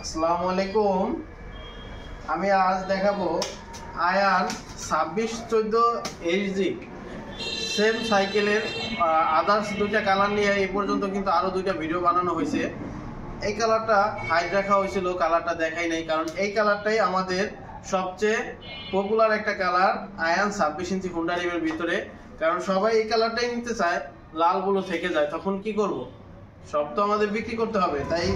আসসালামু আলাইকুম। আমি আজ দেখাবো আয়ান 2614 এইচজি সেম সাইকেলের আদার্স দুইটা কালার নিয়ে এই পর্যন্ত কিন্তু আরো দুইটা ভিডিও বানানো হয়েছে। এই কালারটা হাইড রাখা হয়েছিল, কালারটা দেখাই নাই, কারণ এই কালারটাই আমাদের সবচেয়ে পপুলার একটা কালার আয়ান 26 ইঞ্চি হুন্ডা রিভের ভিতরে। কারণ সবাই এই কালারটাই নিতে চায়, লালগুলো থেকে যায়, তখন কি করব? সব তো আমাদের বিক্রি করতে হবে, তাই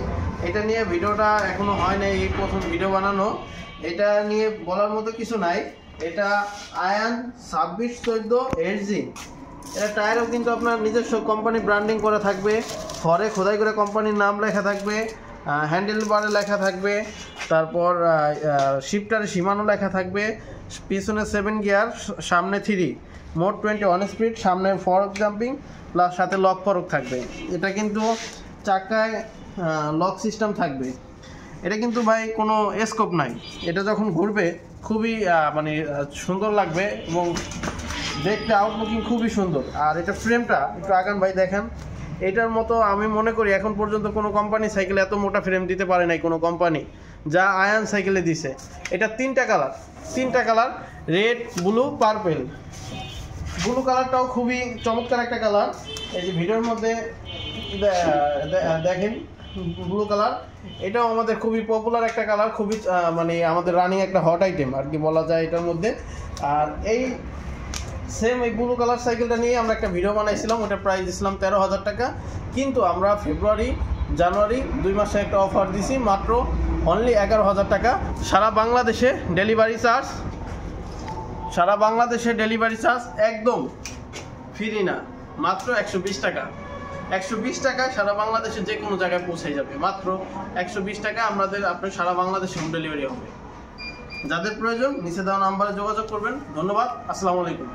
এটা নিয়ে ভিডিওটা এখনো হয় নাই, এই প্রথম ভিডিও বানানো। এটা নিয়ে বলার মতো কিছু নাই। এটা আয়ান 2614 এইচজি। এটা টায়ারও কিন্তু আপনার নিজস্ব কোম্পানি ব্র্যান্ডিং করা থাকবে, ফরে খোদাই করে কোম্পানির নাম লেখা থাকবে, হ্যান্ডেল বারে লেখা থাকবে, তারপর শিফটারে সীমানো লেখা থাকবে, পিছনে 7 গিয়ার, সামনে 3, মোট 21 স্পিড, সামনে ফরক জাম্পিং প্লাস সাথে লক ফরক থাকবে। এটা কিন্তু চাকায় লক সিস্টেম থাকবে। এটা কিন্তু ভাই কোনো স্কোপ নাই, এটা যখন ঘুরবে খুবই সুন্দর লাগবে এবং দেখতে আউটলুকিং খুবই সুন্দর। আর এটা ফ্রেমটা একটু আগান ভাই দেখেন, এটার মতো আমি মনে করি এখন পর্যন্ত কোনো কোম্পানি সাইকেলে এত মোটা ফ্রেম দিতে পারে নাই কোনো কোম্পানি, যা আয়ান সাইকেলে দিছে। এটা তিনটা colour, red, blue, purple. Blue কালারটাও খুবই চমৎকার একটা কালার। এই যে ভিডিওর মধ্যে দেখেন ব্লু কালার, এটাও আমাদের খুবই পপুলার একটা কালার, খুবই আমাদের রানিং একটা হট আইটেম আর কি বলা যায় এটার মধ্যে। আর এই সেম এই ব্লু কালার সাইকেলটা নিয়ে আমরা একটা ভিডিও বানাইছিলাম, ওটা প্রাইস দিয়েছিলাম 13,000 টাকা। কিন্তু আমরা ফেব্রুয়ারি জানুয়ারি 2 মাসে একটা অফার দিছি, মাত্র অনলি 11,000 টাকা। সারা বাংলাদেশে ডেলিভারি চার্জ একদম ফ্রি না, মাত্র 120 টাকা। 120 টাকায় সারা বাংলাদেশে যে কোনো জায়গায় পৌঁছে যাবে, মাত্র 120 টাকা আপনার সারা বাংলাদেশে হোম ডেলিভারি হবে। যাদের প্রয়োজন নিচে দেওয়া নাম্বারে যোগাযোগ করবেন। ধন্যবাদ, আসসালামু আলাইকুম।